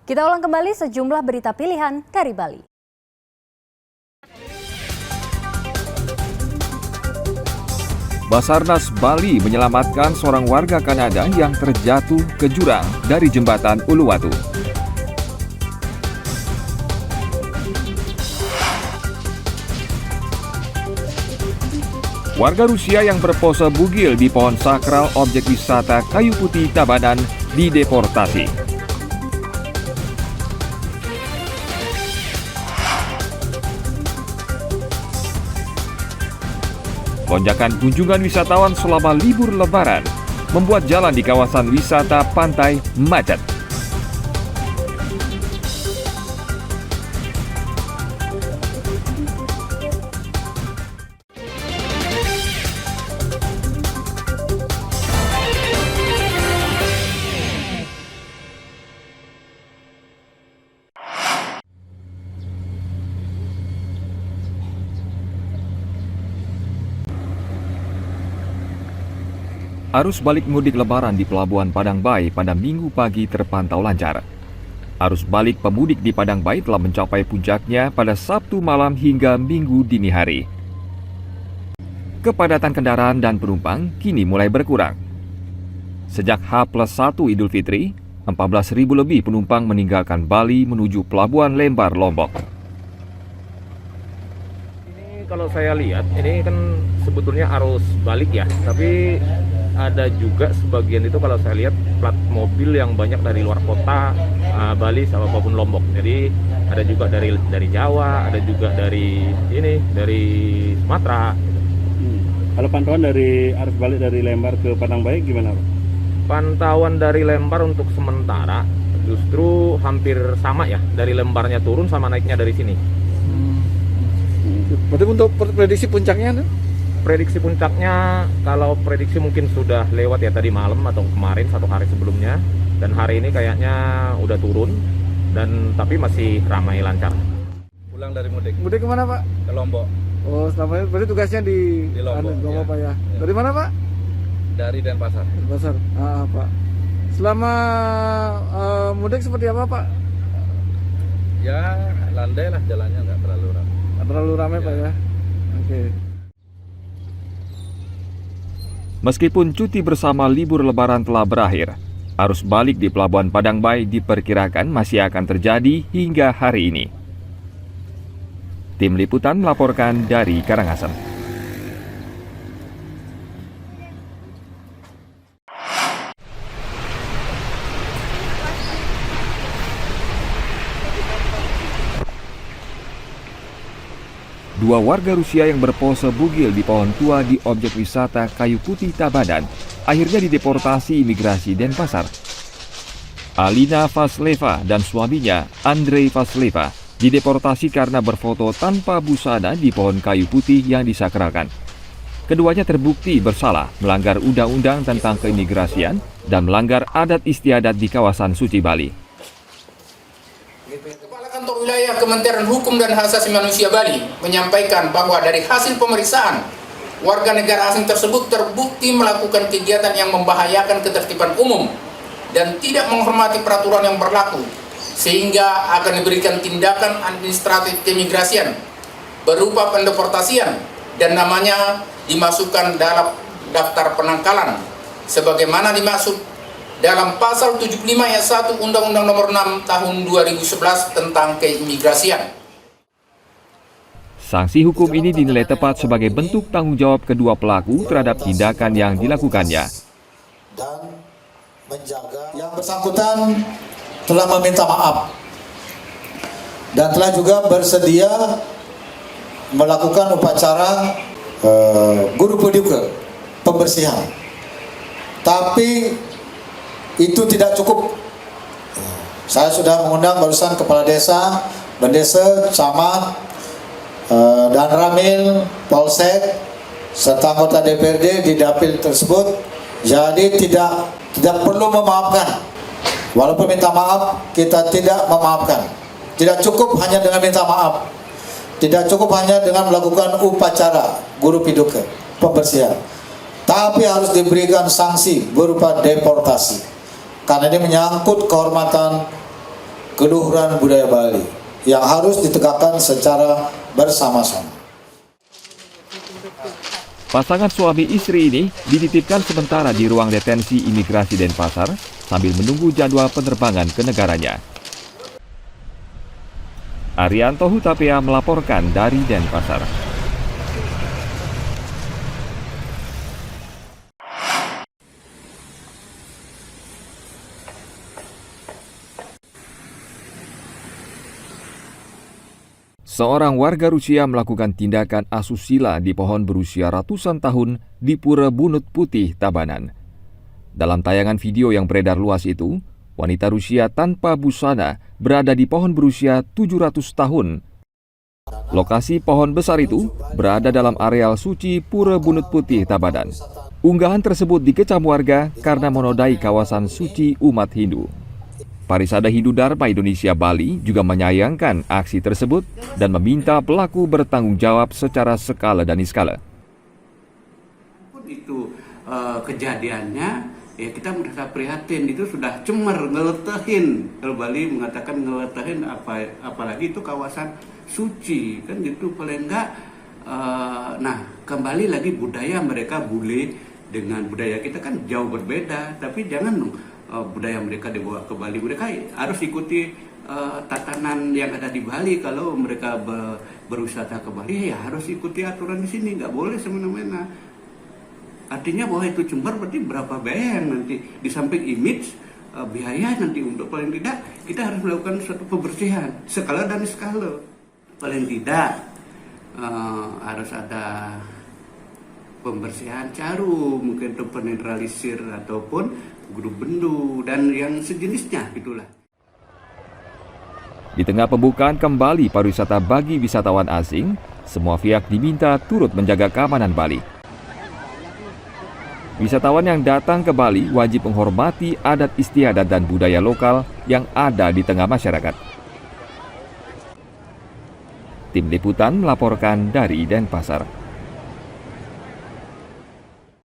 Kita ulang kembali sejumlah berita pilihan dari Bali. Basarnas Bali menyelamatkan seorang warga Kanada yang terjatuh ke jurang dari jembatan Uluwatu. Warga Rusia yang berpose bugil di pohon sakral objek wisata Kayu Putih Tabanan dideportasi. Lonjakan kunjungan wisatawan selama libur Lebaran membuat jalan di kawasan wisata pantai macet. Arus balik mudik Lebaran di Pelabuhan Padang Bay pada Minggu pagi terpantau lancar. Arus balik pemudik di Padang Bay telah mencapai puncaknya pada Sabtu malam hingga Minggu dini hari. Kepadatan kendaraan dan penumpang kini mulai berkurang. Sejak H+1 Idul Fitri, 14.000 lebih penumpang meninggalkan Bali menuju Pelabuhan Lembar, Lombok. Ini kalau saya lihat, ini kan sebetulnya arus balik ya, tapi ada juga sebagian itu kalau saya lihat plat mobil yang banyak dari luar kota Bali sama maupun Lombok. Jadi ada juga dari Jawa, ada juga dari Sumatera. Kalau pantauan dari arus balik dari Lembar ke Padang Bay gimana, Pak? Pantauan dari Lembar untuk sementara justru hampir sama ya, dari Lembarnya turun sama naiknya dari sini. Berarti untuk prediksi puncaknya nih? Prediksi puncaknya, kalau prediksi mungkin sudah lewat ya tadi malam atau kemarin satu hari sebelumnya, dan hari ini kayaknya udah turun dan tapi masih ramai lancar. Pulang dari mudik. Mudik kemana, Pak? Ke Lombok. Oh, selama ini berarti tugasnya di Lombok, ya. Pak ya. Ya. Dari mana, Pak? Dari Denpasar. Denpasar. Pak. Selama mudik seperti apa, Pak? Ya, landai lah jalannya, nggak terlalu ramai. Nggak terlalu ramai, Ya. Pak ya. Oke. Meskipun cuti bersama libur Lebaran telah berakhir, arus balik di Pelabuhan Padang Bay diperkirakan masih akan terjadi hingga hari ini. Tim Liputan melaporkan dari Karangasem. Dua warga Rusia yang berpose bugil di pohon tua di objek wisata Kayu Putih Tabanan akhirnya dideportasi imigrasi Denpasar. Alina Vasleva dan suaminya, Andrei Vasleva, dideportasi karena berfoto tanpa busana di pohon kayu putih yang disakralkan. Keduanya terbukti bersalah melanggar undang-undang tentang keimigrasian dan melanggar adat istiadat di kawasan suci Bali. Kepala Kantor Wilayah Kementerian Hukum dan Hak Asasi Manusia Bali menyampaikan bahwa dari hasil pemeriksaan, warga negara asing tersebut terbukti melakukan kegiatan yang membahayakan ketertiban umum dan tidak menghormati peraturan yang berlaku, sehingga akan diberikan tindakan administratif keimigrasian berupa pendeportasian dan namanya dimasukkan dalam daftar penangkalan sebagaimana dimaksud dalam pasal 75 ayat 1 Undang-Undang Nomor 6 Tahun 2011 tentang keimigrasian. Sanksi hukum ini dinilai tepat sebagai bentuk tanggung jawab kedua pelaku terhadap tindakan yang dilakukannya. Dan menjaga yang bersangkutan telah meminta maaf dan telah juga bersedia melakukan upacara guru paduka pembersihan. Tapi itu tidak cukup. Saya sudah mengundang barusan kepala desa, bendesa, camat, dan ramil, polsek, serta anggota DPRD di dapil tersebut. Jadi tidak perlu memaafkan. Walaupun minta maaf, kita tidak memaafkan. Tidak cukup hanya dengan minta maaf. Tidak cukup hanya dengan melakukan upacara guru paduka pembersihan. Tapi harus diberikan sanksi berupa deportasi. Karena ini menyangkut kehormatan keluhuran budaya Bali yang harus ditegakkan secara bersama-sama. Pasangan suami istri ini dititipkan sementara di ruang detensi imigrasi Denpasar sambil menunggu jadwal penerbangan ke negaranya. Arianto Hutapea melaporkan dari Denpasar. Seorang warga Rusia melakukan tindakan asusila di pohon berusia ratusan tahun di Pura Bunut Putih, Tabanan. Dalam tayangan video yang beredar luas itu, wanita Rusia tanpa busana berada di pohon berusia 700 tahun. Lokasi pohon besar itu berada dalam areal suci Pura Bunut Putih, Tabanan. Unggahan tersebut dikecam warga karena menodai kawasan suci umat Hindu. Parisada Hindu Dharma Indonesia Bali juga menyayangkan aksi tersebut dan meminta pelaku bertanggung jawab secara skala dan niskala. Itu kejadiannya, ya kita merasa prihatin, itu sudah cemer ngeletehin. Kalau Bali mengatakan ngeletehin, apalagi itu kawasan suci kan gitu, paling enggak. Nah, kembali lagi budaya mereka bule dengan budaya kita kan jauh berbeda, tapi jangan budaya mereka dibawa ke Bali. Mereka harus ikuti tatanan yang ada di Bali. Kalau mereka berwisata ke Bali, ya harus ikuti aturan di sini, nggak boleh semena-mena. Artinya bahwa itu Jember berarti berapa biaya yang nanti di samping image, biaya nanti untuk paling tidak kita harus melakukan suatu pembersihan skala dan skala. Paling tidak harus ada pembersihan caru, mungkin untuk penetralisir ataupun grup bendu dan yang sejenisnya gitulah. Di tengah pembukaan kembali pariwisata bagi wisatawan asing, semua pihak diminta turut menjaga keamanan Bali. Wisatawan yang datang ke Bali wajib menghormati adat istiadat dan budaya lokal yang ada di tengah masyarakat. Tim Liputan melaporkan dari Denpasar.